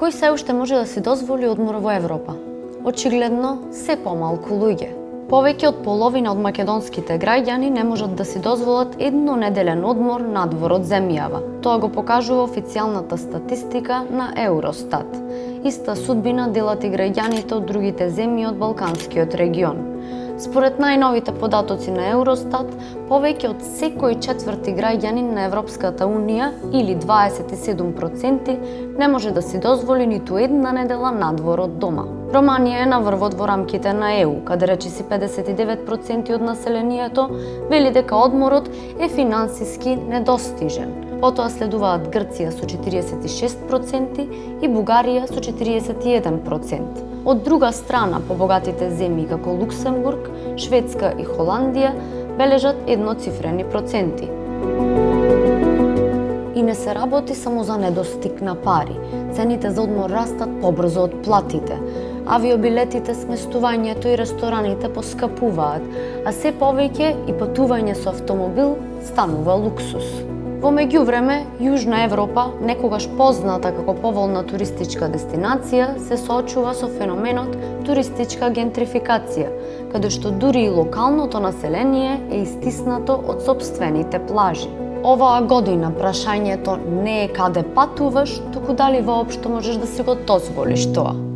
Кој се уште може да си дозволи одмор во Европа? Очигледно, се помалку луѓе. Повеќе од половина од македонските граѓани не можат да си дозволат еднонеделен одмор надвор од земјава. Тоа го покажува официјалната статистика на Евростат. Иста судбина делат и граѓаните од другите земји од Балканскиот регион. Според најновите податоци на Евростат, повеќе од секој четврти граѓанин на Европската Унија, или 27%, не може да си дозволи ниту една недела надвор од дома. Романија е на врвот во рамките на ЕУ, каде речиси 59% од населението вели дека одморот е финансиски недостижен. Потоа следуваат Грција со 46% и Бугарија со 41%. Од друга страна, побогатите земји како Луксембург, Шведска и Холандија бележат едноцифрени проценти. И не се работи само за недостиг на пари. Цените за одмор растат побрзо од платите. Авиобилетите, сместувањето и рестораните поскапуваат, а се повеќе и патување со автомобил станува луксус. Во меѓувреме, Јужна Европа, некогаш позната како поволна туристичка дестинација, се соочува со феноменот туристичка гентрификација, каде што дури и локалното население е истиснато од сопствените плажи. Оваа година прашањето не е каде патуваш, туку дали воопшто можеш да си го дозволиш тоа.